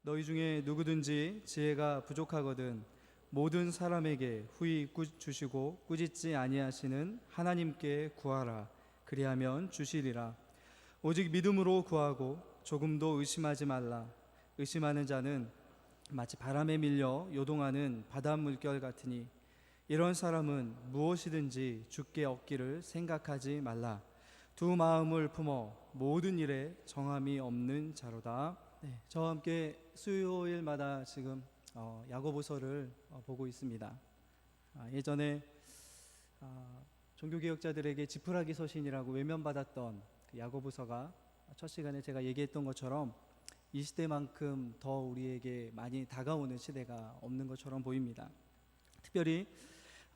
너희 중에 누구든지 지혜가 부족하거든 모든 사람에게 후히 주시고 꾸짖지 아니하시는 하나님께 구하라. 그리하면 주시리라. 오직 믿음으로 구하고 조금도 의심하지 말라. 의심하는 자는 마치 바람에 밀려 요동하는 바닷물결 같으니 이런 사람은 무엇이든지 주께 얻기를 생각하지 말라. 두 마음을 품어 모든 일에 정함이 없는 자로다. 저와 함께 수요일마다 지금 야고보서를 보고 있습니다. 예전에 종교개혁자들에게 지푸라기 서신이라고 외면받았던 그 야고보서가 첫 시간에 제가 얘기했던 것처럼 이 시대만큼 더 우리에게 많이 다가오는 시대가 없는 것처럼 보입니다. 특별히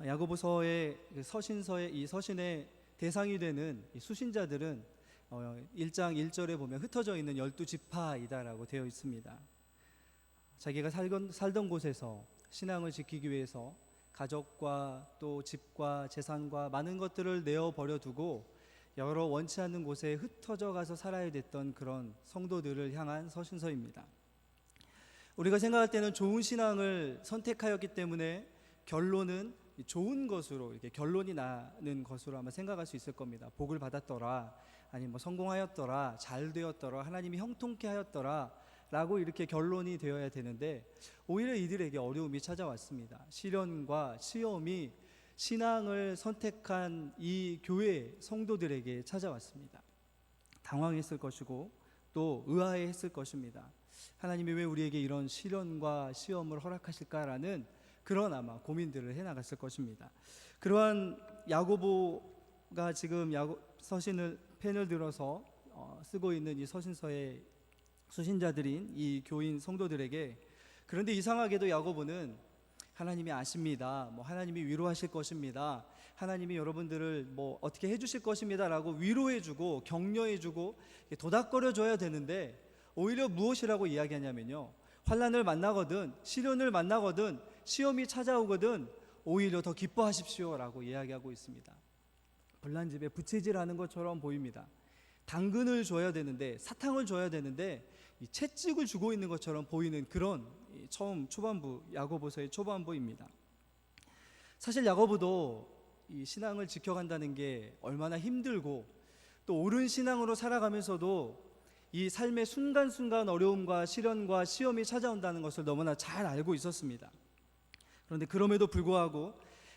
야고보서의 서신서의 이 서신의 대상이 되는 이 수신자들은 1장 1절에 보면 흩어져 있는 12지파이다라고 되어 있습니다. 자기가 살던 곳에서 신앙을 지키기 위해서 가족과 또 집과 재산과 많은 것들을 내어버려 두고 여러 원치 않는 곳에 흩어져 가서 살아야 됐던 그런 성도들을 향한 서신서입니다. 우리가 생각할 때는 좋은 신앙을 선택하였기 때문에 결론은 좋은 것으로, 이렇게 결론이 나는 것으로 아마 생각할 수 있을 겁니다. 복을 받았더라, 아니면 성공하였더라, 잘 되었더라, 하나님이 형통케 하였더라 라고 이렇게 결론이 되어야 되는데 오히려 이들에게 어려움이 찾아왔습니다. 시련과 시험이 신앙을 선택한 이 교회 성도들에게 찾아왔습니다. 당황했을 것이고 또 의아해했을 것입니다. 하나님이 왜 우리에게 이런 시련과 시험을 허락하실까라는 그런 아마 고민들을 해나갔을 것입니다. 그러한 야고보가 지금 서신을 펜을 들어서 쓰고 있는 이 서신서의 수신자들인 이 교인 성도들에게, 그런데 이상하게도 야고보는 하나님이 아십니다, 하나님이 위로하실 것입니다, 하나님이 여러분들을 어떻게 해주실 것입니다 라고 위로해주고 격려해주고 도닥거려줘야 되는데 오히려 무엇이라고 이야기하냐면요, 환난을 만나거든, 시련을 만나거든, 시험이 찾아오거든 오히려 더 기뻐하십시오 라고 이야기하고 있습니다. 불난집에 부채질하는 것처럼 보입니다. 당근을 줘야 되는데, 사탕을 줘야 되는데 이 채찍을 주고 있는 것처럼 보이는 그런 초반부, 야고보서의 초반부입니다. 사실 야고보도 이 신앙을 지켜간다는 게 얼마나 힘들고 또 옳은 신앙으로 살아가면서도 이 삶의 순간순간 어려움과 시련과 시험이 찾아온다는 것을 너무나 잘 알고 있었습니다. 그런데 그럼에도 불구하고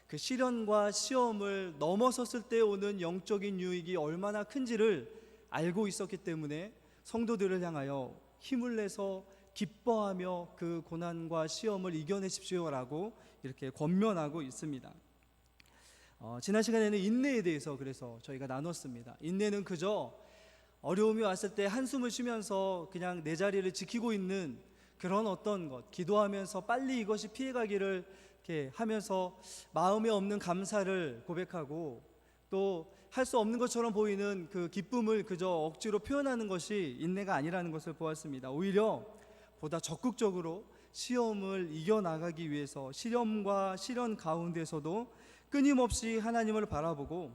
그 시련과 시험을 넘어섰을 때 오는 영적인 유익이 얼마나 큰지를 알고 있었기 때문에 성도들을 향하여 힘을 내서 기뻐하며 그 고난과 시험을 이겨내십시오라고 이렇게 권면하고 있습니다. 지난 시간에는 인내에 대해서 그래서 저희가 나눴습니다. 인내는 그저 어려움이 왔을 때 한숨을 쉬면서 그냥 내 자리를 지키고 있는 그런 어떤 것, 기도하면서 빨리 이것이 피해가기를 이렇게 하면서 마음에 없는 감사를 고백하고 또 할 수 없는 것처럼 보이는 그 기쁨을 그저 억지로 표현하는 것이 인내가 아니라는 것을 보았습니다. 오히려 보다 적극적으로 시험을 이겨나가기 위해서 시험과 시련 가운데서도 끊임없이 하나님을 바라보고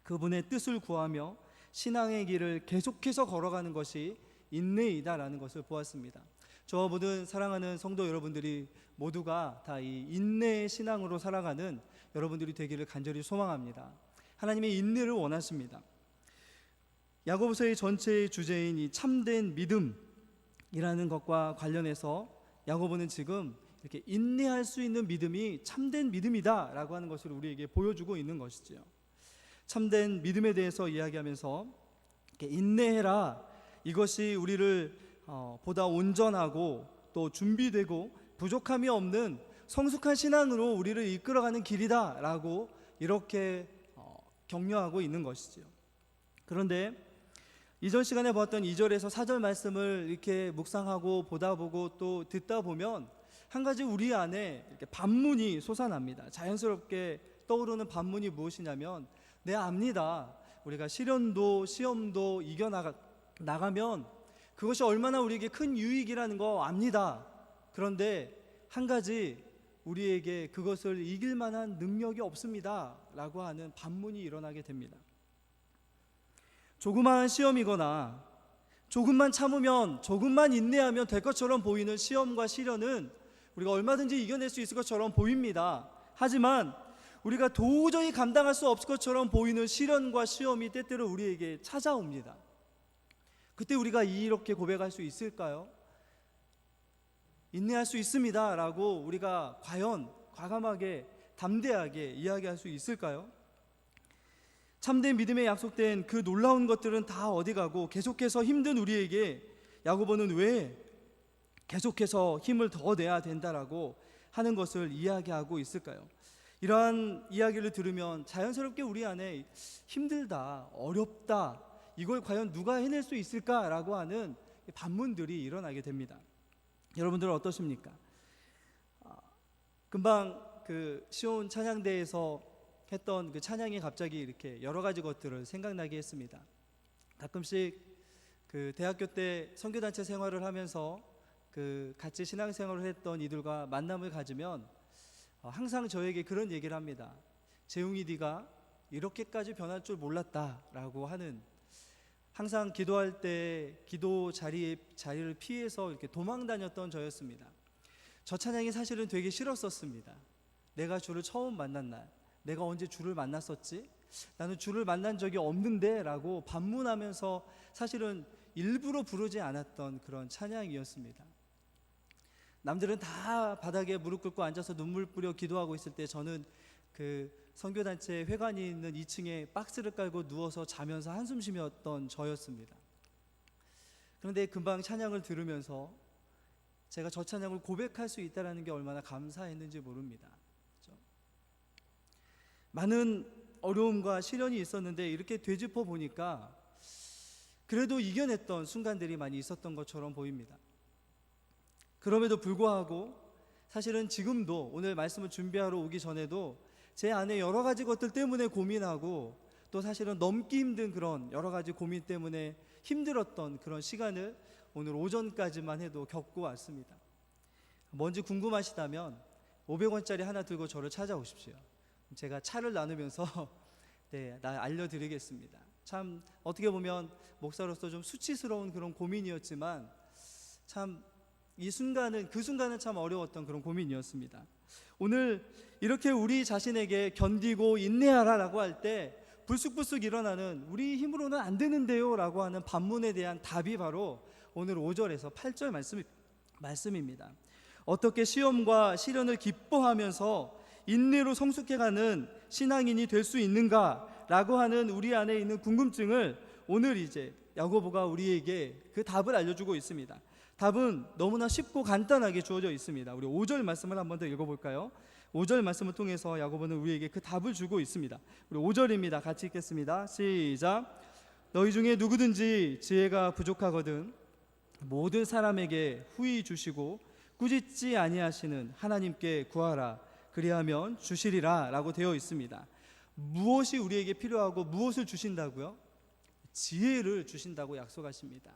그분의 뜻을 구하며 신앙의 길을 계속해서 걸어가는 것이 인내이다라는 것을 보았습니다. 저와 모든 사랑하는 성도 여러분들이 모두가 다 이 인내의 신앙으로 살아가는 여러분들이 되기를 간절히 소망합니다. 하나님의 인내를 원하십니다. 야고보서의 전체의 주제인 이 참된 믿음이라는 것과 관련해서 야고보는 지금 이렇게 인내할 수 있는 믿음이 참된 믿음이다 라고 하는 것을 우리에게 보여주고 있는 것이지요. 참된 믿음에 대해서 이야기하면서 인내해라, 이것이 우리를 보다 온전하고 또 준비되고 부족함이 없는 성숙한 신앙으로 우리를 이끌어가는 길이다 라고 이렇게 격려하고 있는 것이지요. 그런데 이전 시간에 보았던 2절에서 4절 말씀을 이렇게 묵상하고 보다 보고 또 듣다 보면 한 가지 우리 안에 이렇게 반문이 솟아납니다. 자연스럽게 떠오르는 반문이 무엇이냐면, 네, 압니다. 우리가 시련도 시험도 이겨나가면 그것이 얼마나 우리에게 큰 유익이라는 거 압니다. 그런데 한 가지 우리에게 그것을 이길 만한 능력이 없습니다 라고 하는 반문이 일어나게 됩니다. 조그마한 시험이거나 조금만 참으면, 조금만 인내하면 될 것처럼 보이는 시험과 시련은 우리가 얼마든지 이겨낼 수 있을 것처럼 보입니다. 하지만 우리가 도저히 감당할 수 없을 것처럼 보이는 시련과 시험이 때때로 우리에게 찾아옵니다. 그때 우리가 이렇게 고백할 수 있을까요? 인내할 수 있습니다 라고 우리가 과연 과감하게 담대하게 이야기할 수 있을까요? 참된 믿음에 약속된 그 놀라운 것들은 다 어디 가고 계속해서 힘든 우리에게 야고보는 왜 계속해서 힘을 더 내야 된다라고 하는 것을 이야기하고 있을까요? 이러한 이야기를 들으면 자연스럽게 우리 안에 힘들다, 어렵다, 이걸 과연 누가 해낼 수 있을까라고 하는 반문들이 일어나게 됩니다. 여러분들은 어떠십니까? 금방 그 시온 찬양대에서 했던 그 찬양이 갑자기 이렇게 여러 가지 것들을 생각나게 했습니다. 가끔씩 그 대학교 때 선교단체 생활을 하면서 그 같이 신앙생활을 했던 이들과 만남을 가지면 항상 저에게 그런 얘기를 합니다. 재웅이 네가 이렇게까지 변할 줄 몰랐다라고 하는, 항상 기도할 때 기도 자리를 피해서 이렇게 도망 다녔던 저였습니다. 저 찬양이 사실은 되게 싫었었습니다. 내가 주를 처음 만난 날, 내가 언제 주를 만났었지? 나는 주를 만난 적이 없는데 라고 반문하면서 사실은 일부러 부르지 않았던 그런 찬양이었습니다. 남들은 다 바닥에 무릎 꿇고 앉아서 눈물 뿌려 기도하고 있을 때 저는 그 선교단체 회관이 있는 2층에 박스를 깔고 누워서 자면서 한숨 쉬었던 저였습니다. 그런데 금방 찬양을 들으면서 제가 저 찬양을 고백할 수 있다는 게 얼마나 감사했는지 모릅니다. 그렇죠? 많은 어려움과 시련이 있었는데 이렇게 되짚어 보니까 그래도 이겨냈던 순간들이 많이 있었던 것처럼 보입니다. 그럼에도 불구하고 사실은 지금도 오늘 말씀을 준비하러 오기 전에도 제 안에 여러 가지 것들 때문에 고민하고 또 사실은 넘기 힘든 그런 여러 가지 고민 때문에 힘들었던 그런 시간을 오늘 오전까지만 해도 겪고 왔습니다. 뭔지 궁금하시다면 500원짜리 하나 들고 저를 찾아오십시오. 제가 차를 나누면서 알려드리겠습니다. 참 어떻게 보면 목사로서 좀 수치스러운 그런 고민이었지만 참 그 순간은 참 어려웠던 그런 고민이었습니다. 오늘 이렇게 우리 자신에게 견디고 인내하라 라고 할 때 불쑥불쑥 일어나는 우리 힘으로는 안 되는데요 라고 하는 반문에 대한 답이 바로 오늘 5절에서 8절 말씀입니다. 어떻게 시험과 시련을 기뻐하면서 인내로 성숙해가는 신앙인이 될 수 있는가 라고 하는 우리 안에 있는 궁금증을 오늘 이제 야고보가 우리에게 그 답을 알려주고 있습니다. 답은 너무나 쉽고 간단하게 주어져 있습니다. 우리 5절 말씀을 한번 더 읽어볼까요? 5절 말씀을 통해서 야고보는 우리에게 그 답을 주고 있습니다. 우리 5절입니다. 같이 읽겠습니다. 시작. 너희 중에 누구든지 지혜가 부족하거든 모든 사람에게 후히 주시고 꾸짖지 아니하시는 하나님께 구하라 그리하면 주시리라 라고 되어 있습니다. 무엇이 우리에게 필요하고 무엇을 주신다고요? 지혜를 주신다고 약속하십니다.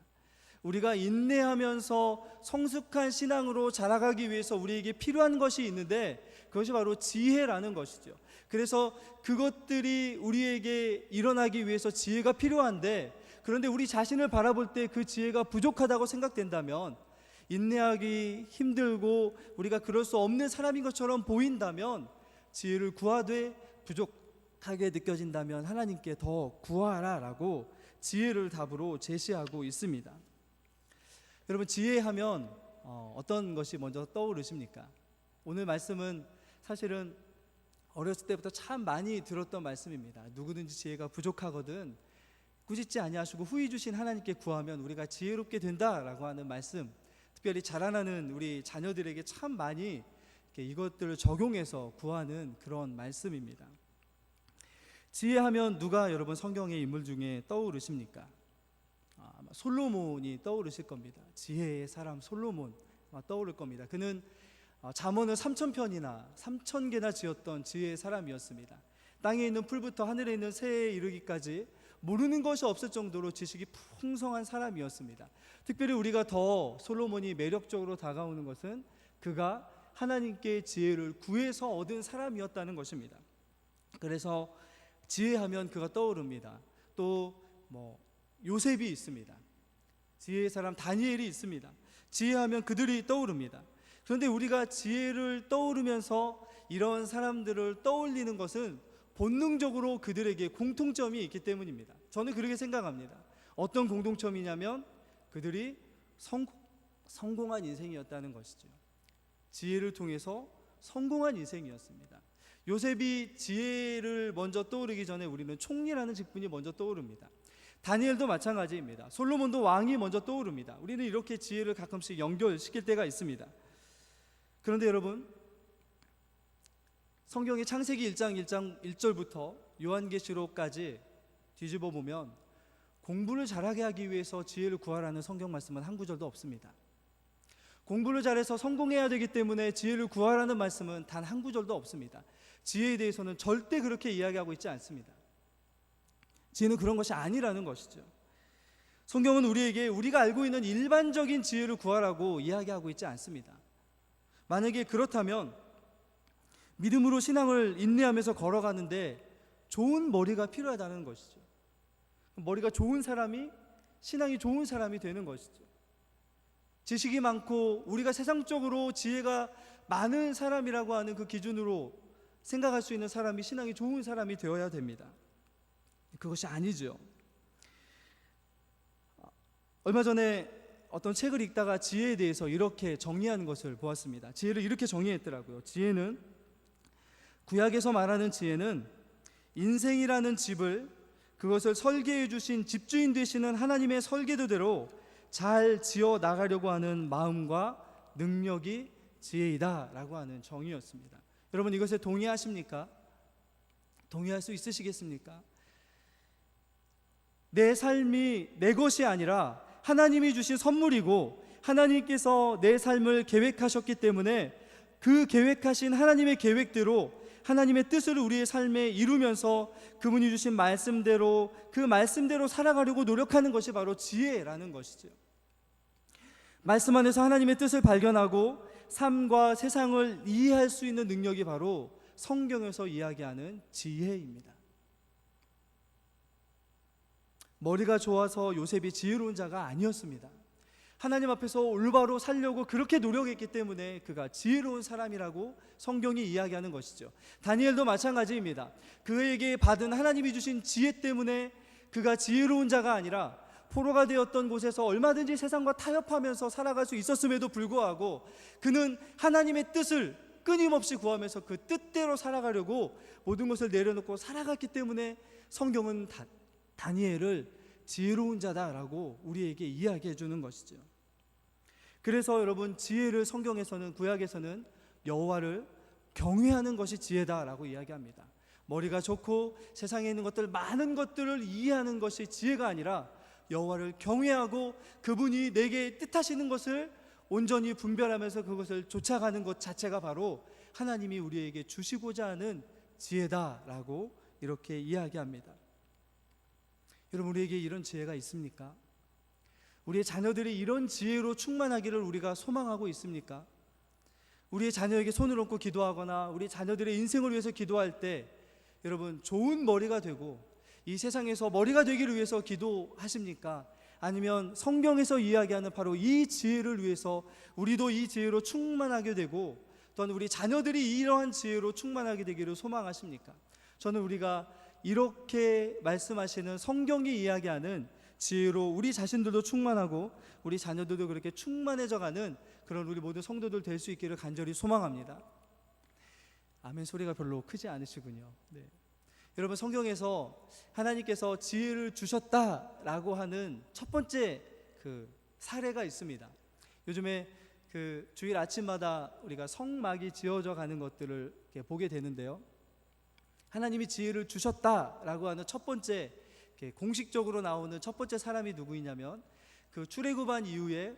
우리가 인내하면서 성숙한 신앙으로 자라가기 위해서 우리에게 필요한 것이 있는데 그것이 바로 지혜라는 것이죠. 그래서 그것들이 우리에게 일어나기 위해서 지혜가 필요한데, 그런데 우리 자신을 바라볼 때 그 지혜가 부족하다고 생각된다면, 인내하기 힘들고 우리가 그럴 수 없는 사람인 것처럼 보인다면, 지혜를 구하되 부족하게 느껴진다면 하나님께 더 구하라 라고 지혜를 답으로 제시하고 있습니다. 여러분, 지혜하면 어떤 것이 먼저 떠오르십니까? 오늘 말씀은 사실은 어렸을 때부터 참 많이 들었던 말씀입니다. 누구든지 지혜가 부족하거든 꾸짖지 아니하시고 후히 주신 하나님께 구하면 우리가 지혜롭게 된다라고 하는 말씀, 특별히 자라나는 우리 자녀들에게 참 많이 이것들을 적용해서 구하는 그런 말씀입니다. 지혜하면 누가 여러분 성경의 인물 중에 떠오르십니까? 아마 솔로몬이 떠오르실 겁니다. 지혜의 사람 솔로몬 떠오를 겁니다. 그는 잠언을 3,000편이나 3,000개나 지었던 지혜의 사람이었습니다. 땅에 있는 풀부터 하늘에 있는 새에 이르기까지 모르는 것이 없을 정도로 지식이 풍성한 사람이었습니다. 특별히 우리가 더 솔로몬이 매력적으로 다가오는 것은 그가 하나님께 지혜를 구해서 얻은 사람이었다는 것입니다. 그래서 지혜하면 그가 떠오릅니다. 또 요셉이 있습니다. 지혜의 사람 다니엘이 있습니다. 지혜하면 그들이 떠오릅니다. 그런데 우리가 지혜를 떠오르면서 이런 사람들을 떠올리는 것은 본능적으로 그들에게 공통점이 있기 때문입니다. 저는 그렇게 생각합니다. 어떤 공통점이냐면 그들이 성공한 인생이었다는 것이죠. 지혜를 통해서 성공한 인생이었습니다. 요셉이 지혜를 먼저 떠오르기 전에 우리는 총리라는 직분이 먼저 떠오릅니다. 다니엘도 마찬가지입니다. 솔로몬도 왕이 먼저 떠오릅니다. 우리는 이렇게 지혜를 가끔씩 연결시킬 때가 있습니다. 그런데 여러분, 성경의 창세기 1장 1절부터 요한계시록까지 뒤집어 보면 공부를 잘하게 하기 위해서 지혜를 구하라는 성경 말씀은 한 구절도 없습니다. 공부를 잘해서 성공해야 되기 때문에 지혜를 구하라는 말씀은 단 한 구절도 없습니다. 지혜에 대해서는 절대 그렇게 이야기하고 있지 않습니다. 지혜는 그런 것이 아니라는 것이죠. 성경은 우리에게 우리가 알고 있는 일반적인 지혜를 구하라고 이야기하고 있지 않습니다. 만약에 그렇다면 믿음으로 신앙을 인내하면서 걸어가는데 좋은 머리가 필요하다는 것이죠. 머리가 좋은 사람이 신앙이 좋은 사람이 되는 것이죠. 지식이 많고 우리가 세상적으로 지혜가 많은 사람이라고 하는 그 기준으로 생각할 수 있는 사람이 신앙이 좋은 사람이 되어야 됩니다. 그것이 아니죠. 얼마 전에 어떤 책을 읽다가 지혜에 대해서 이렇게 정의하는 것을 보았습니다. 지혜를 이렇게 정의했더라고요. 지혜는, 구약에서 말하는 지혜는 인생이라는 집을 그것을 설계해 주신 집주인 되시는 하나님의 설계도대로 잘 지어 나가려고 하는 마음과 능력이 지혜이다 라고 하는 정의였습니다. 여러분, 이것에 동의하십니까? 동의할 수 있으시겠습니까? 내 삶이 내 것이 아니라 하나님이 주신 선물이고 하나님께서 내 삶을 계획하셨기 때문에 그 계획하신 하나님의 계획대로 하나님의 뜻을 우리의 삶에 이루면서 그분이 주신 말씀대로 그 말씀대로 살아가려고 노력하는 것이 바로 지혜라는 것이죠. 말씀 안에서 하나님의 뜻을 발견하고 삶과 세상을 이해할 수 있는 능력이 바로 성경에서 이야기하는 지혜입니다. 머리가 좋아서 요셉이 지혜로운 자가 아니었습니다. 하나님 앞에서 올바로 살려고 그렇게 노력했기 때문에 그가 지혜로운 사람이라고 성경이 이야기하는 것이죠. 다니엘도 마찬가지입니다. 그에게 받은 하나님이 주신 지혜 때문에 그가 지혜로운 자가 아니라 포로가 되었던 곳에서 얼마든지 세상과 타협하면서 살아갈 수 있었음에도 불구하고 그는 하나님의 뜻을 끊임없이 구하면서 그 뜻대로 살아가려고 모든 것을 내려놓고 살아갔기 때문에 성경은 다니엘을 지혜로운 자다라고 우리에게 이야기해 주는 것이죠. 그래서 여러분, 지혜를 성경에서는, 구약에서는 여호와를 경외하는 것이 지혜다라고 이야기합니다. 머리가 좋고 세상에 있는 것들, 많은 것들을 이해하는 것이 지혜가 아니라 여호와를 경외하고 그분이 내게 뜻하시는 것을 온전히 분별하면서 그것을 쫓아가는 것 자체가 바로 하나님이 우리에게 주시고자 하는 지혜다라고 이렇게 이야기합니다. 여러분, 우리에게 이런 지혜가 있습니까? 우리의 자녀들이 이런 지혜로 충만하기를 우리가 소망하고 있습니까? 우리의 자녀에게 손을 얹고 기도하거나 우리 자녀들의 인생을 위해서 기도할 때 여러분, 좋은 머리가 되고 이 세상에서 머리가 되기를 위해서 기도하십니까? 아니면 성경에서 이야기하는 바로 이 지혜를 위해서 우리도 이 지혜로 충만하게 되고 또한 우리 자녀들이 이러한 지혜로 충만하게 되기를 소망하십니까? 저는 우리가 이렇게 말씀하시는 성경이 이야기하는 지혜로 우리 자신들도 충만하고 우리 자녀들도 그렇게 충만해져가는 그런 우리 모든 성도들 될 수 있기를 간절히 소망합니다. 아멘 소리가 별로 크지 않으시군요. 네. 여러분, 성경에서 하나님께서 지혜를 주셨다라고 하는 첫 번째 그 사례가 있습니다. 요즘에 그 주일 아침마다 우리가 성막이 지어져 가는 것들을 이렇게 보게 되는데요. 하나님이 지혜를 주셨다라고 하는 첫 번째, 공식적으로 나오는 첫 번째 사람이 누구이냐면 그 출애굽한 이후에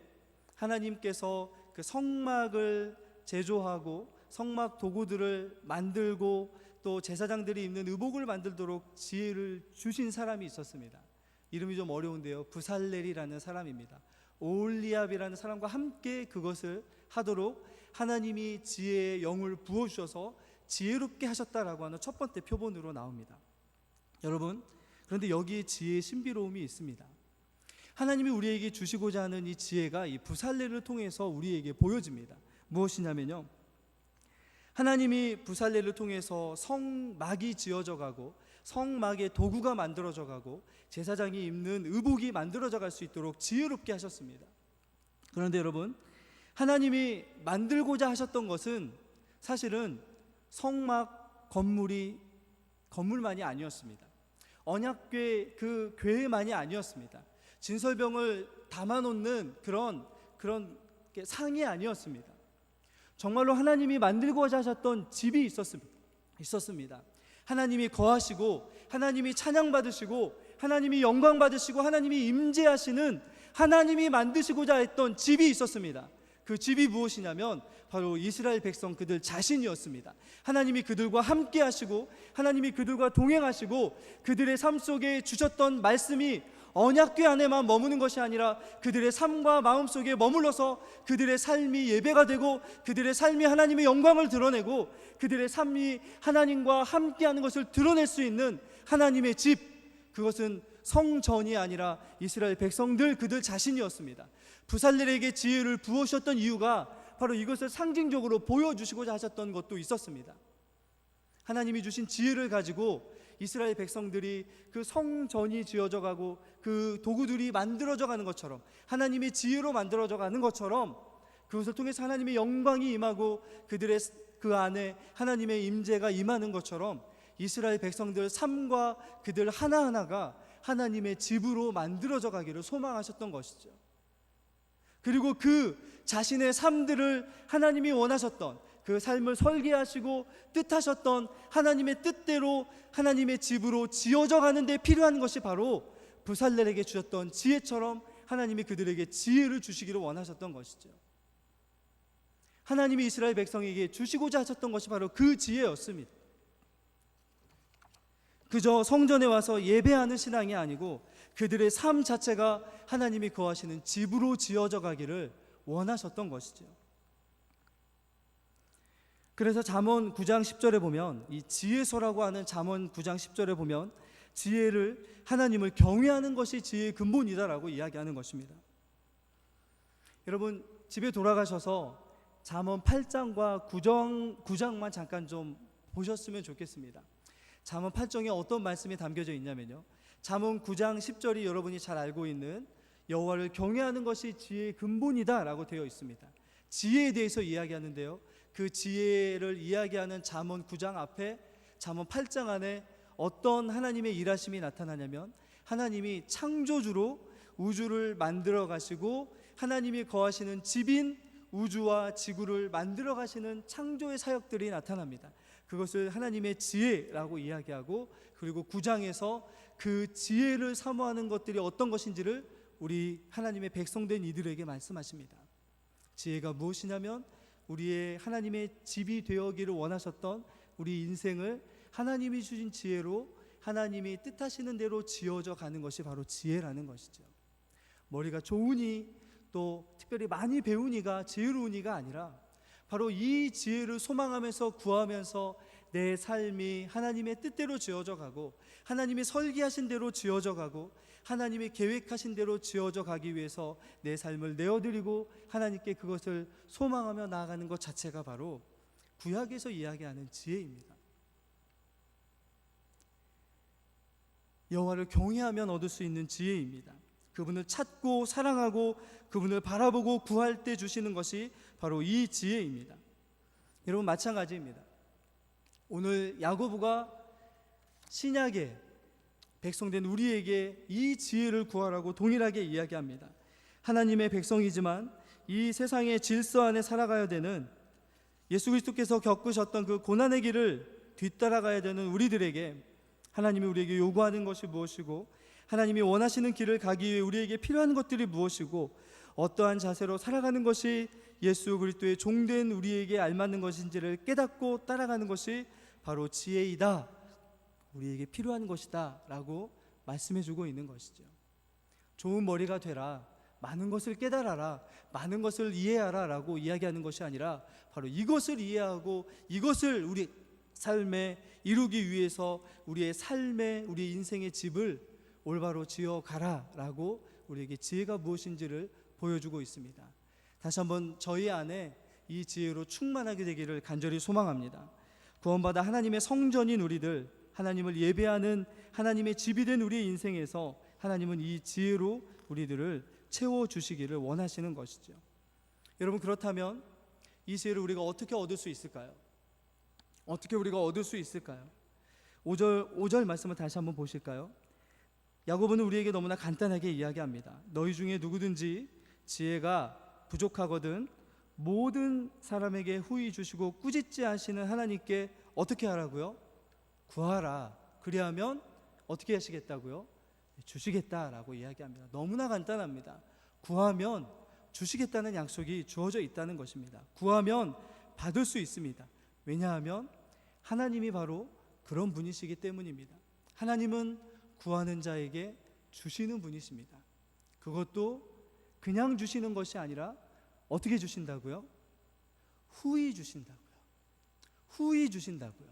하나님께서 그 성막을 제조하고 성막 도구들을 만들고 또 제사장들이 입는 의복을 만들도록 지혜를 주신 사람이 있었습니다. 이름이 좀 어려운데요, 부살렐이라는 사람입니다. 오홀리압이라는 사람과 함께 그것을 하도록 하나님이 지혜의 영을 부어주셔서 지혜롭게 하셨다라고 하는 첫 번째 표본으로 나옵니다. 여러분, 그런데 여기에 지혜의 신비로움이 있습니다. 하나님이 우리에게 주시고자 하는 이 지혜가 이 부살레를 통해서 우리에게 보여집니다. 무엇이냐면요, 하나님이 부살레를 통해서 성막이 지어져 가고 성막의 도구가 만들어져 가고 제사장이 입는 의복이 만들어져 갈 수 있도록 지혜롭게 하셨습니다. 그런데 여러분, 하나님이 만들고자 하셨던 것은 사실은 성막 건물만이 아니었습니다. 언약궤 그 궤만이 아니었습니다. 진설병을 담아놓는 그런 상이 아니었습니다. 정말로 하나님이 만들고자 하셨던 집이 있었습니다. 하나님이 거하시고 하나님이 찬양받으시고 하나님이 영광받으시고 하나님이 임재하시는, 하나님이 만드시고자 했던 집이 있었습니다. 그 집이 무엇이냐면 바로 이스라엘 백성 그들 자신이었습니다. 하나님이 그들과 함께 하시고 하나님이 그들과 동행하시고 그들의 삶 속에 주셨던 말씀이 언약궤 안에만 머무는 것이 아니라 그들의 삶과 마음 속에 머물러서 그들의 삶이 예배가 되고 그들의 삶이 하나님의 영광을 드러내고 그들의 삶이 하나님과 함께하는 것을 드러낼 수 있는 하나님의 집, 그것은 성전이 아니라 이스라엘 백성들 그들 자신이었습니다. 부살렐에게 지혜를 부으셨던 이유가 바로 이것을 상징적으로 보여주시고자 하셨던 것도 있었습니다. 하나님이 주신 지혜를 가지고 이스라엘 백성들이 그 성전이 지어져 가고 그 도구들이 만들어져 가는 것처럼, 하나님의 지혜로 만들어져 가는 것처럼 그것을 통해서 하나님의 영광이 임하고 그들의 그 안에 하나님의 임재가 임하는 것처럼 이스라엘 백성들 삶과 그들 하나하나가 하나님의 집으로 만들어져 가기를 소망하셨던 것이죠. 그리고 그 자신의 삶들을 하나님이 원하셨던 그 삶을 설계하시고 뜻하셨던 하나님의 뜻대로 하나님의 집으로 지어져 가는 데 필요한 것이 바로 부살렐에게 주셨던 지혜처럼 하나님이 그들에게 지혜를 주시기를 원하셨던 것이죠. 하나님이 이스라엘 백성에게 주시고자 하셨던 것이 바로 그 지혜였습니다. 그저 성전에 와서 예배하는 신앙이 아니고 그들의 삶 자체가 하나님이 거하시는 집으로 지어져 가기를 원하셨던 것이죠. 그래서 잠언 9장 10절에 보면, 이 지혜서라고 하는 잠언 9장 10절에 보면 지혜를, 하나님을 경외하는 것이 지혜의 근본이다라고 이야기하는 것입니다. 여러분, 집에 돌아가셔서 잠언 8장과 9장만 잠깐 좀 보셨으면 좋겠습니다. 잠언 8장에 어떤 말씀이 담겨져 있냐면요, 잠언 9장 10절이 여러분이 잘 알고 있는 여호와를 경외하는 것이 지혜의 근본이다라고 되어 있습니다. 지혜에 대해서 이야기하는데요, 그 지혜를 이야기하는 잠언 9장 앞에 잠언 8장 안에 어떤 하나님의 일하심이 나타나냐면, 하나님이 창조주로 우주를 만들어 가시고 하나님이 거하시는 집인 우주와 지구를 만들어 가시는 창조의 사역들이 나타납니다. 그것을 하나님의 지혜라고 이야기하고, 그리고 9장에서 그 지혜를 사모하는 것들이 어떤 것인지를 우리 하나님의 백성된 이들에게 말씀하십니다. 지혜가 무엇이냐면 우리의 하나님의 집이 되어기를 원하셨던 우리 인생을 하나님이 주신 지혜로 하나님이 뜻하시는 대로 지어져 가는 것이 바로 지혜라는 것이죠. 머리가 좋으니 또 특별히 많이 배우니가 지혜로우니가 아니라 바로 이 지혜를 소망하면서 구하면서 내 삶이 하나님의 뜻대로 지어져 가고 하나님이 설계하신 대로 지어져 가고 하나님이 계획하신 대로 지어져 가기 위해서 내 삶을 내어드리고 하나님께 그것을 소망하며 나아가는 것 자체가 바로 구약에서 이야기하는 지혜입니다. 여호와를 경외하면 얻을 수 있는 지혜입니다. 그분을 찾고 사랑하고 그분을 바라보고 구할 때 주시는 것이 바로 이 지혜입니다. 여러분, 마찬가지입니다. 오늘 야고보가 신약의 백성된 우리에게 이 지혜를 구하라고 동일하게 이야기합니다. 하나님의 백성이지만 이 세상의 질서 안에 살아가야 되는, 예수 그리스도께서 겪으셨던 그 고난의 길을 뒤따라가야 되는 우리들에게 하나님이 우리에게 요구하는 것이 무엇이고 하나님이 원하시는 길을 가기 위해 우리에게 필요한 것들이 무엇이고 어떠한 자세로 살아가는 것이 예수 그리스도의 종된 우리에게 알맞는 것인지를 깨닫고 따라가는 것이 바로 지혜이다, 우리에게 필요한 것이다 라고 말씀해주고 있는 것이죠. 좋은 머리가 되라, 많은 것을 깨달아라, 많은 것을 이해하라 라고 이야기하는 것이 아니라 바로 이것을 이해하고 이것을 우리 삶에 이루기 위해서 우리의 삶에, 우리 인생의 집을 올바로 지어가라 라고 우리에게 지혜가 무엇인지를 보여주고 있습니다. 다시 한번 저희 안에 이 지혜로 충만하게 되기를 간절히 소망합니다. 구원받아 하나님의 성전인 우리들, 하나님을 예배하는 하나님의 집이 된 우리의 인생에서 하나님은 이 지혜로 우리들을 채워주시기를 원하시는 것이죠. 여러분, 그렇다면 이 지혜를 우리가 어떻게 얻을 수 있을까요? 어떻게 우리가 얻을 수 있을까요? 5절 말씀을 다시 한번 보실까요? 야고보는 우리에게 너무나 간단하게 이야기합니다. 너희 중에 누구든지 지혜가 부족하거든 모든 사람에게 후히 주시고 꾸짖지 하시는 하나님께 어떻게 하라고요? 구하라. 그리하면 어떻게 하시겠다고요? 주시겠다라고 이야기합니다. 너무나 간단합니다. 구하면 주시겠다는 약속이 주어져 있다는 것입니다. 구하면 받을 수 있습니다. 왜냐하면 하나님이 바로 그런 분이시기 때문입니다. 하나님은 구하는 자에게 주시는 분이십니다. 그것도 그냥 주시는 것이 아니라 어떻게 주신다고요? 후히 주신다고요. 후히 주신다고요.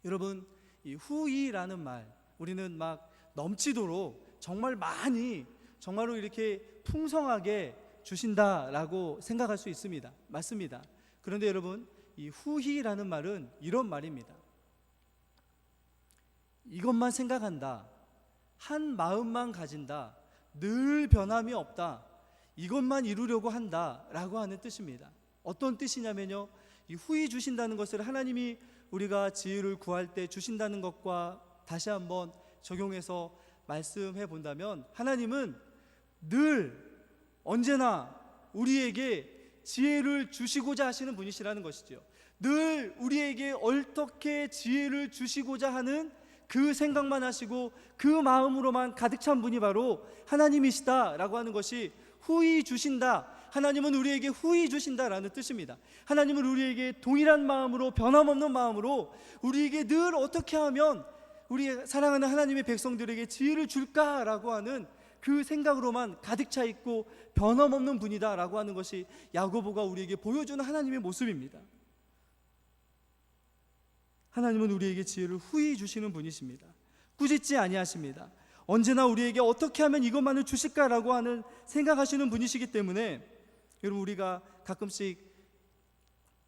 여러분, 이 후히라는 말, 우리는 막 넘치도록 정말 많이, 정말로 이렇게 풍성하게 주신다라고 생각할 수 있습니다. 맞습니다. 그런데 여러분, 이 후히라는 말은 이런 말입니다. 이것만 생각한다, 한 마음만 가진다, 늘 변함이 없다, 이것만 이루려고 한다라고 하는 뜻입니다. 어떤 뜻이냐면요, 이 후히 주신다는 것을 하나님이 우리가 지혜를 구할 때 주신다는 것과 다시 한번 적용해서 말씀해 본다면, 하나님은 늘 언제나 우리에게 지혜를 주시고자 하시는 분이시라는 것이죠. 늘 우리에게 어떻게 지혜를 주시고자 하는 그 생각만 하시고 그 마음으로만 가득 찬 분이 바로 하나님이시다라고 하는 것이 후히 주신다, 하나님은 우리에게 후히 주신다라는 뜻입니다. 하나님은 우리에게 동일한 마음으로, 변함없는 마음으로 우리에게 늘 어떻게 하면 우리 사랑하는 하나님의 백성들에게 지혜를 줄까라고 하는 그 생각으로만 가득 차 있고 변함없는 분이다라고 하는 것이 야고보가 우리에게 보여주는 하나님의 모습입니다. 하나님은 우리에게 지혜를 후히 주시는 분이십니다. 꾸짖지 아니하십니다. 언제나 우리에게 어떻게 하면 이것만을 주실까라고 하는 생각하시는 분이시기 때문에, 여러분, 우리가 가끔씩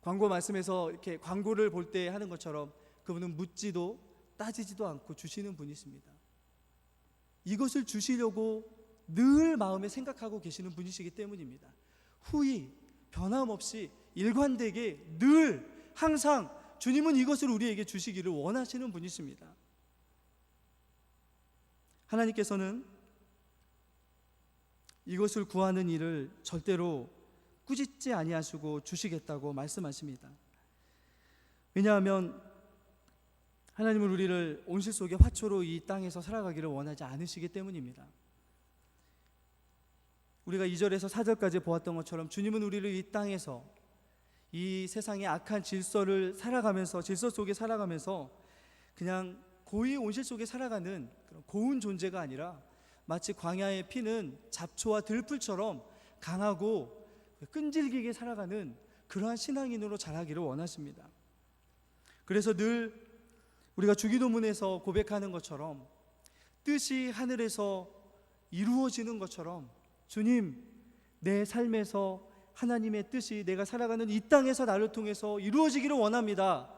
광고 말씀에서 이렇게 광고를 볼 때 하는 것처럼 그분은 묻지도 따지지도 않고 주시는 분이십니다. 이것을 주시려고 늘 마음에 생각하고 계시는 분이시기 때문입니다. 후히 변함없이 일관되게 늘 항상 주님은 이것을 우리에게 주시기를 원하시는 분이십니다. 하나님께서는 이것을 구하는 일을 절대로 꾸짖지 아니하시고 주시겠다고 말씀하십니다. 왜냐하면 하나님은 우리를 온실 속의 화초로 이 땅에서 살아가기를 원하지 않으시기 때문입니다. 우리가 2절에서 4절까지 보았던 것처럼 주님은 우리를 이 땅에서 이 세상의 악한 질서를 살아가면서, 질서 속에 살아가면서 그냥 고의 온실 속에 살아가는 그런 고운 존재가 아니라 마치 광야에 피는 잡초와 들풀처럼 강하고 끈질기게 살아가는 그러한 신앙인으로 자라기를 원하십니다. 그래서 늘 우리가 주기도문에서 고백하는 것처럼 뜻이 하늘에서 이루어지는 것처럼, 주님, 내 삶에서 하나님의 뜻이 내가 살아가는 이 땅에서 나를 통해서 이루어지기를 원합니다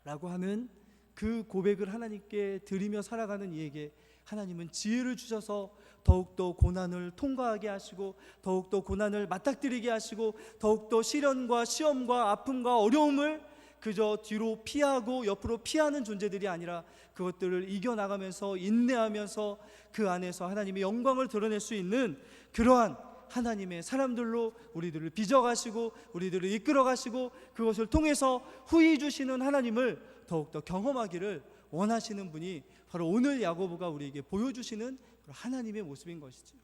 라고 하는 그 고백을 하나님께 드리며 살아가는 이에게 하나님은 지혜를 주셔서 더욱더 고난을 통과하게 하시고, 더욱더 고난을 맞닥뜨리게 하시고, 더욱더 시련과 시험과 아픔과 어려움을 그저 뒤로 피하고 옆으로 피하는 존재들이 아니라 그것들을 이겨나가면서 인내하면서 그 안에서 하나님의 영광을 드러낼 수 있는 그러한 하나님의 사람들로 우리들을 빚어가시고 우리들을 이끌어가시고, 그것을 통해서 후히 주시는 하나님을 더욱더 경험하기를 원하시는 분이 바로 오늘 야고보가 우리에게 보여주시는 하나님의 모습인 것이죠.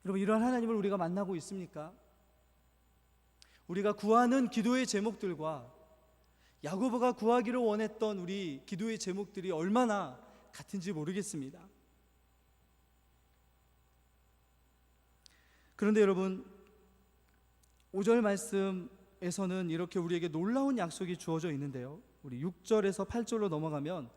여러분, 이러한 하나님을 우리가 만나고 있습니까? 우리가 구하는 기도의 제목들과 야고보가 구하기를 원했던 우리 기도의 제목들이 얼마나 같은지 모르겠습니다. 그런데 여러분, 5절 말씀에서는 이렇게 우리에게 놀라운 약속이 주어져 있는데요, 우리 6절에서 8절로 넘어가면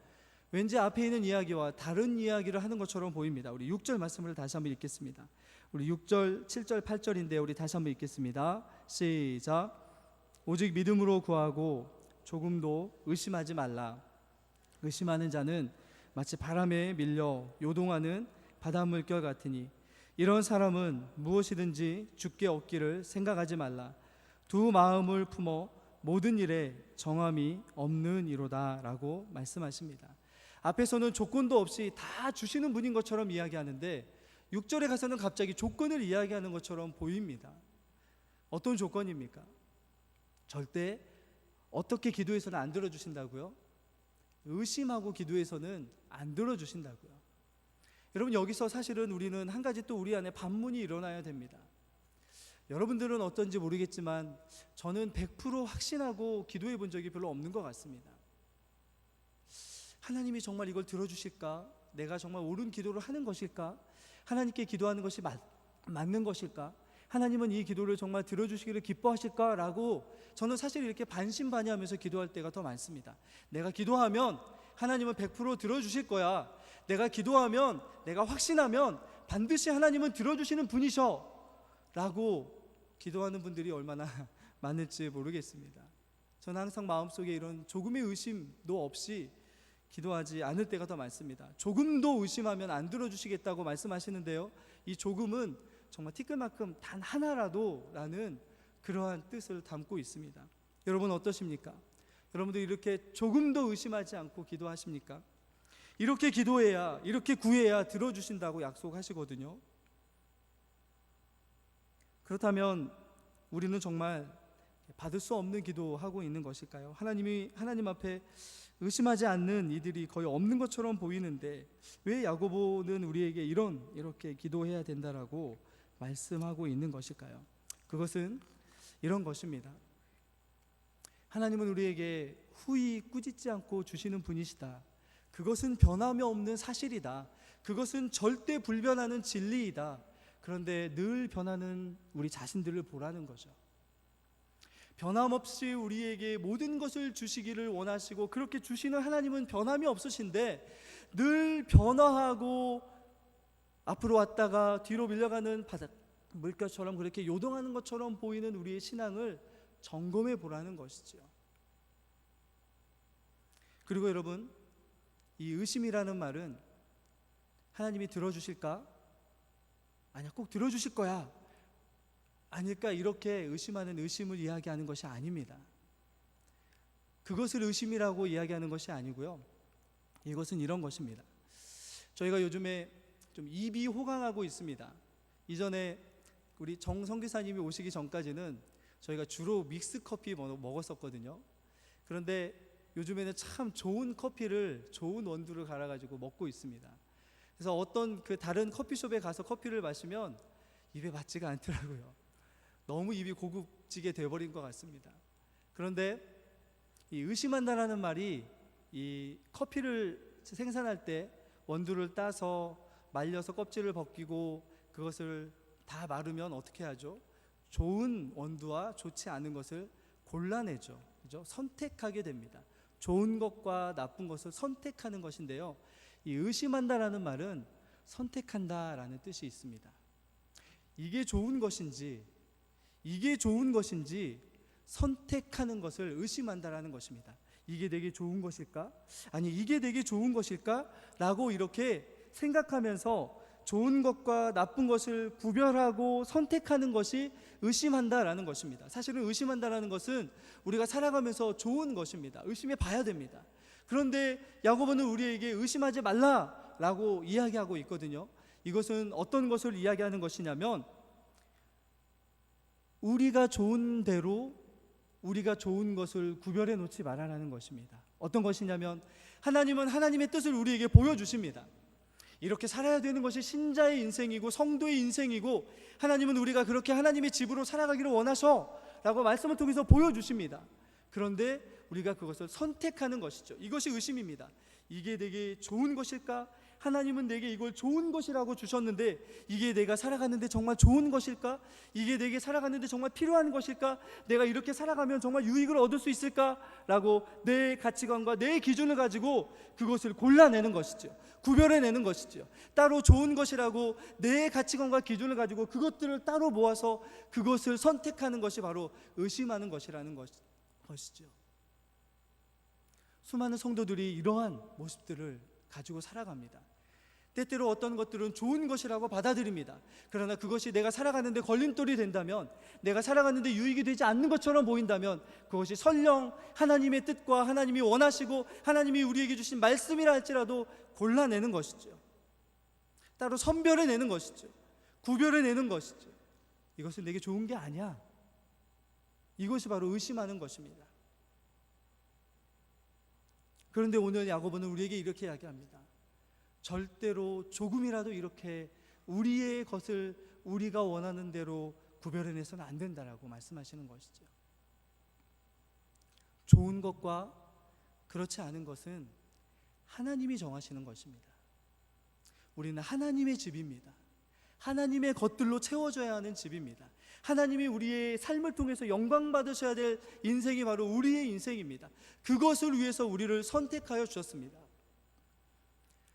왠지 앞에 있는 이야기와 다른 이야기를 하는 것처럼 보입니다. 우리 6절 말씀을 다시 한번 읽겠습니다. 우리 6절, 7절, 8절인데 우리 다시 한번 읽겠습니다. 시작. 오직 믿음으로 구하고 조금도 의심하지 말라. 의심하는 자는 마치 바람에 밀려 요동하는 바닷물결 같으니 이런 사람은 무엇이든지 주께 얻기를 생각하지 말라. 두 마음을 품어 모든 일에 정함이 없는 이로다 라고 말씀하십니다. 앞에서는 조건도 없이 다 주시는 분인 것처럼 이야기하는데 6절에 가서는 갑자기 조건을 이야기하는 것처럼 보입니다. 어떤 조건입니까? 절대 어떻게 기도해서는 안 들어주신다고요? 의심하고 기도해서는 안 들어주신다고요. 여러분, 여기서 사실은 우리는 한 가지 또 우리 안에 반문이 일어나야 됩니다. 여러분들은 어떤지 모르겠지만 저는 100% 확신하고 기도해 본 적이 별로 없는 것 같습니다. 하나님이 정말 이걸 들어주실까? 내가 정말 옳은 기도를 하는 것일까? 하나님께 기도하는 것이 맞는 것일까? 하나님은 이 기도를 정말 들어주시기를 기뻐하실까? 라고 저는 사실 이렇게 반신반의하면서 기도할 때가 더 많습니다. 내가 기도하면 하나님은 100% 들어주실 거야. 내가 기도하면, 내가 확신하면 반드시 하나님은 들어주시는 분이셔 라고 기도하는 분들이 얼마나 많을지 모르겠습니다. 저는 항상 마음속에 이런 조금의 의심도 없이 기도하지 않을 때가 더 많습니다. 조금도 의심하면 안 들어주시겠다고 말씀하시는데요, 이 조금은 정말 티끌만큼 단 하나라도 라는 그러한 뜻을 담고 있습니다. 여러분 어떠십니까? 여러분들 이렇게 조금도 의심하지 않고 기도하십니까? 이렇게 기도해야, 이렇게 구해야 들어주신다고 약속하시거든요. 그렇다면 우리는 정말 받을 수 없는 기도하고 있는 것일까요? 하나님 앞에 의심하지 않는 이들이 거의 없는 것처럼 보이는데 왜 야고보는 우리에게 이렇게 기도해야 된다라고 말씀하고 있는 것일까요? 그것은 이런 것입니다. 하나님은 우리에게 후히 꾸짖지 않고 주시는 분이시다. 그것은 변함이 없는 사실이다. 그것은 절대 불변하는 진리이다. 그런데 늘 변하는 우리 자신들을 보라는 거죠. 변함없이 우리에게 모든 것을 주시기를 원하시고 그렇게 주시는 하나님은 변함이 없으신데 늘 변화하고 앞으로 왔다가 뒤로 밀려가는 바다 물결처럼 그렇게 요동하는 것처럼 보이는 우리의 신앙을 점검해 보라는 것이죠. 그리고 여러분, 이 의심이라는 말은 하나님이 들어주실까? 아니야, 꼭 들어주실 거야. 아닐까? 이렇게 의심하는 의심을 이야기하는 것이 아닙니다. 그것을 의심이라고 이야기하는 것이 아니고요, 이것은 이런 것입니다. 저희가 요즘에 좀 입이 호강하고 있습니다. 이전에 우리 정 선교사님이 오시기 전까지는 저희가 주로 믹스 커피 먹었었거든요. 그런데 요즘에는 참 좋은 커피를, 좋은 원두를 갈아가지고 먹고 있습니다. 그래서 어떤 그 다른 커피숍에 가서 커피를 마시면 입에 맞지가 않더라고요. 너무 입이 고급지게 돼버린 것 같습니다. 그런데 이 의심한다라는 말이 이 커피를 생산할 때 원두를 따서 말려서 껍질을 벗기고 그것을 다 마르면 어떻게 하죠? 좋은 원두와 좋지 않은 것을 골라내죠. 그죠? 선택하게 됩니다. 좋은 것과 나쁜 것을 선택하는 것인데요, 이 의심한다라는 말은 선택한다라는 뜻이 있습니다. 이게 좋은 것인지 선택하는 것을 의심한다라는 것입니다. 이게 되게 좋은 것일까? 아니, 이게 되게 좋은 것일까? 라고 이렇게 생각하면서 좋은 것과 나쁜 것을 구별하고 선택하는 것이 의심한다라는 것입니다. 사실은 의심한다라는 것은 우리가 살아가면서 좋은 것입니다. 의심해 봐야 됩니다. 그런데 야고보는 우리에게 의심하지 말라라고 이야기하고 있거든요. 이것은 어떤 것을 이야기하는 것이냐면 우리가 좋은 대로 우리가 좋은 것을 구별해 놓지 말아라는 것입니다. 어떤 것이냐면 하나님은 하나님의 뜻을 우리에게 보여주십니다. 이렇게 살아야 되는 것이 신자의 인생이고 성도의 인생이고 하나님은 우리가 그렇게 하나님의 집으로 살아가기를 원하셔 라고 말씀을 통해서 보여주십니다. 그런데 우리가 그것을 선택하는 것이죠. 이것이 의심입니다. 이게 되게 좋은 것일까? 하나님은 내게 이걸 좋은 것이라고 주셨는데 이게 내가 살아가는데 정말 좋은 것일까? 이게 내게 살아가는데 정말 필요한 것일까? 내가 이렇게 살아가면 정말 유익을 얻을 수 있을까? 라고 내 가치관과 내 기준을 가지고 그것을 골라내는 것이죠. 구별해내는 것이죠. 따로 좋은 것이라고 내 가치관과 기준을 가지고 그것들을 따로 모아서 그것을 선택하는 것이 바로 의심하는 것이라는 것이죠. 수많은 성도들이 이러한 모습들을 가지고 살아갑니다. 때때로 어떤 것들은 좋은 것이라고 받아들입니다. 그러나 그것이 내가 살아가는데 걸림돌이 된다면, 내가 살아가는데 유익이 되지 않는 것처럼 보인다면 그것이 설령 하나님의 뜻과 하나님이 원하시고 하나님이 우리에게 주신 말씀이라 할지라도 골라내는 것이죠. 따로 선별해내는 것이죠. 구별해내는 것이죠. 이것은 내게 좋은 게 아니야. 이것이 바로 의심하는 것입니다. 그런데 오늘 야고보는 우리에게 이렇게 이야기합니다. 절대로 조금이라도 이렇게 우리의 것을 우리가 원하는 대로 구별해내서는 안 된다라고 말씀하시는 것이죠. 좋은 것과 그렇지 않은 것은 하나님이 정하시는 것입니다. 우리는 하나님의 집입니다. 하나님의 것들로 채워져야 하는 집입니다. 하나님이 우리의 삶을 통해서 영광 받으셔야 될 인생이 바로 우리의 인생입니다. 그것을 위해서 우리를 선택하여 주셨습니다.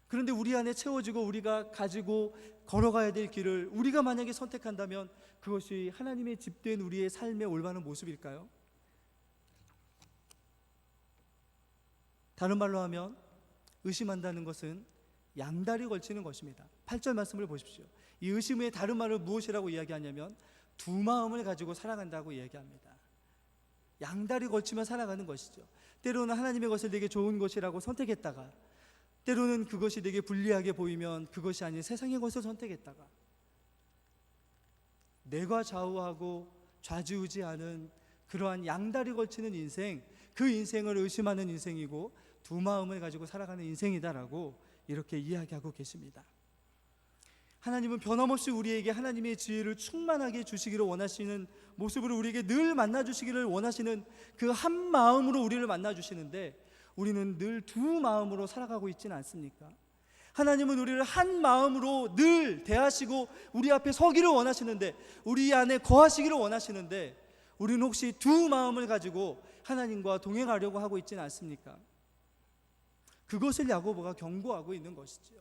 그런데 우리 안에 채워지고 우리가 가지고 걸어가야 될 길을 우리가 만약에 선택한다면 그것이 하나님의 집된 우리의 삶의 올바른 모습일까요? 다른 말로 하면 의심한다는 것은 양다리 걸치는 것입니다. 8절 말씀을 보십시오. 이 의심의 다른 말을 무엇이라고 이야기하냐면 두 마음을 가지고 살아간다고 이야기합니다. 양다리 걸치며 살아가는 것이죠. 때로는 하나님의 것을 내게 좋은 것이라고 선택했다가 때로는 그것이 내게 불리하게 보이면 그것이 아닌 세상의 것을 선택했다가 내가 좌우하고 좌지우지하는 그러한 양다리 걸치는 인생, 그 인생을 의심하는 인생이고 두 마음을 가지고 살아가는 인생이다라고 이렇게 이야기하고 계십니다. 하나님은 변함없이 우리에게 하나님의 지혜를 충만하게 주시기를 원하시는 모습으로 우리에게 늘 만나주시기를 원하시는 그 한 마음으로 우리를 만나주시는데 우리는 늘 두 마음으로 살아가고 있지는 않습니까? 하나님은 우리를 한 마음으로 늘 대하시고 우리 앞에 서기를 원하시는데, 우리 안에 거하시기를 원하시는데 우리는 혹시 두 마음을 가지고 하나님과 동행하려고 하고 있지는 않습니까? 그것을 야고보가 경고하고 있는 것이죠.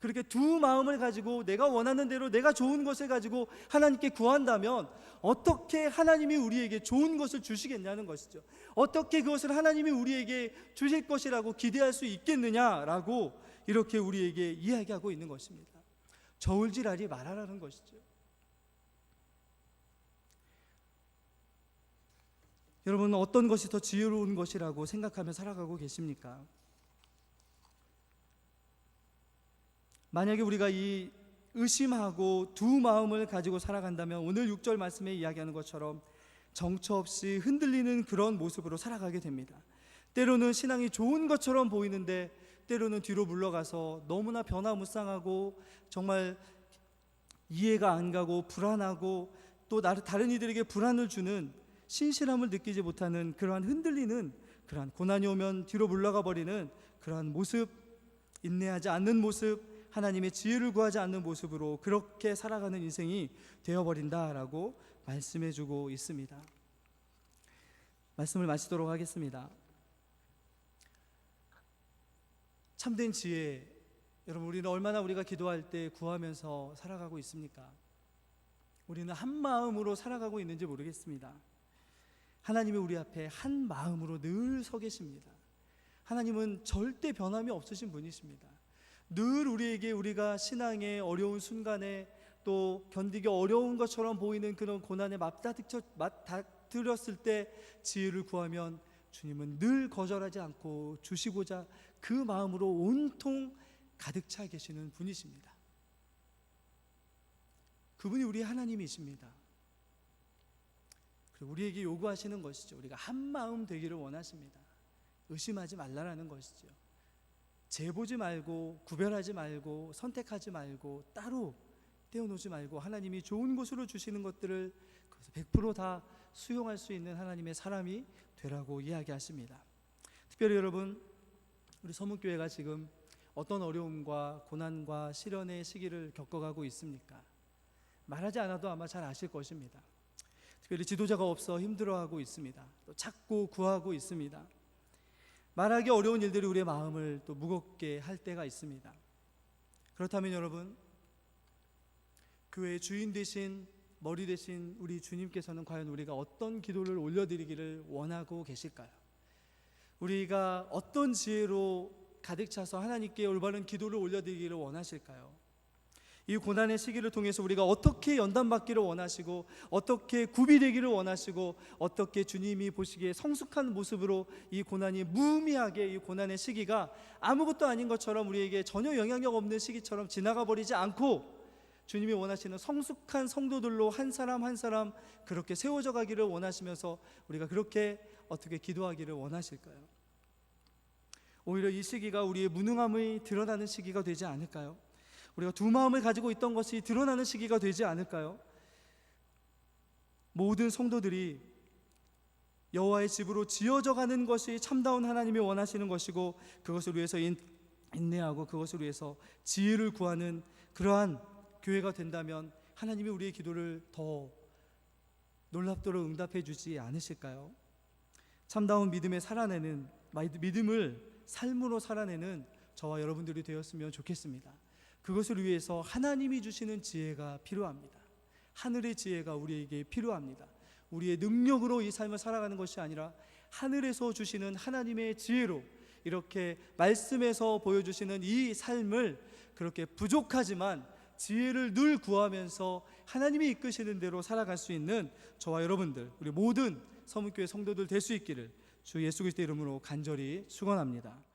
그렇게 두 마음을 가지고 내가 원하는 대로 내가 좋은 것을 가지고 하나님께 구한다면 어떻게 하나님이 우리에게 좋은 것을 주시겠냐는 것이죠. 어떻게 그것을 하나님이 우리에게 주실 것이라고 기대할 수 있겠느냐라고 이렇게 우리에게 이야기하고 있는 것입니다. 저울질하지 말아라는 것이죠. 여러분, 어떤 것이 더 지혜로운 것이라고 생각하며 살아가고 계십니까? 만약에 우리가 이 의심하고 두 마음을 가지고 살아간다면 오늘 6절 말씀에 이야기하는 것처럼 정처 없이 흔들리는 그런 모습으로 살아가게 됩니다. 때로는 신앙이 좋은 것처럼 보이는데 때로는 뒤로 물러가서 너무나 변화무쌍하고 정말 이해가 안 가고 불안하고 또 다른 이들에게 불안을 주는 신실함을 느끼지 못하는 그러한 흔들리는 그러한 고난이 오면 뒤로 물러가 버리는 그러한 모습, 인내하지 않는 모습, 하나님의 지혜를 구하지 않는 모습으로 그렇게 살아가는 인생이 되어버린다라고 말씀해주고 있습니다. 말씀을 마치도록 하겠습니다. 참된 지혜, 여러분, 우리는 얼마나 우리가 기도할 때 구하면서 살아가고 있습니까? 우리는 한 마음으로 살아가고 있는지 모르겠습니다. 하나님이 우리 앞에 한 마음으로 늘 서 계십니다. 하나님은 절대 변함이 없으신 분이십니다. 늘 우리에게 우리가 신앙의 어려운 순간에 또 견디기 어려운 것처럼 보이는 그런 고난에 맞닥뜨렸을 때 지혜를 구하면 주님은 늘 거절하지 않고 주시고자 그 마음으로 온통 가득 차 계시는 분이십니다. 그분이 우리의 하나님이십니다. 그리고 우리에게 요구하시는 것이죠. 우리가 한 마음 되기를 원하십니다. 의심하지 말라라는 것이죠. 재보지 말고 구별하지 말고 선택하지 말고 따로 떼어놓지 말고 하나님이 좋은 곳으로 주시는 것들을 100% 다 수용할 수 있는 하나님의 사람이 되라고 이야기하십니다. 특별히 여러분, 우리 서문교회가 지금 어떤 어려움과 고난과 시련의 시기를 겪어가고 있습니까? 말하지 않아도 아마 잘 아실 것입니다. 특별히 지도자가 없어 힘들어하고 있습니다. 또 찾고 구하고 있습니다. 말하기 어려운 일들이 우리의 마음을 또 무겁게 할 때가 있습니다. 그렇다면 여러분, 교회의 주인 되신, 머리 되신 우리 주님께서는 과연 우리가 어떤 기도를 올려드리기를 원하고 계실까요? 우리가 어떤 지혜로 가득 차서 하나님께 올바른 기도를 올려드리기를 원하실까요? 이 고난의 시기를 통해서 우리가 어떻게 연단받기를 원하시고, 어떻게 구비되기를 원하시고, 어떻게 주님이 보시기에 성숙한 모습으로 이 고난이 무의미하게, 이 고난의 시기가 아무것도 아닌 것처럼 우리에게 전혀 영향력 없는 시기처럼 지나가 버리지 않고 주님이 원하시는 성숙한 성도들로 한 사람 한 사람 그렇게 세워져 가기를 원하시면서 우리가 그렇게 어떻게 기도하기를 원하실까요? 오히려 이 시기가 우리의 무능함이 드러나는 시기가 되지 않을까요? 우리가 두 마음을 가지고 있던 것이 드러나는 시기가 되지 않을까요? 모든 성도들이 여호와의 집으로 지어져 가는 것이 참다운 하나님이 원하시는 것이고, 그것을 위해서 인내하고 그것을 위해서 지혜를 구하는 그러한 교회가 된다면 하나님이 우리의 기도를 더 놀랍도록 응답해 주지 않으실까요? 참다운 믿음을 삶으로 살아내는 저와 여러분들이 되었으면 좋겠습니다. 그것을 위해서 하나님이 주시는 지혜가 필요합니다. 하늘의 지혜가 우리에게 필요합니다. 우리의 능력으로 이 삶을 살아가는 것이 아니라 하늘에서 주시는 하나님의 지혜로, 이렇게 말씀에서 보여주시는 이 삶을 그렇게 부족하지만 지혜를 늘 구하면서 하나님이 이끄시는 대로 살아갈 수 있는 저와 여러분들, 우리 모든 서문교회 성도들 될 수 있기를 주 예수 그리스도의 이름으로 간절히 축원합니다.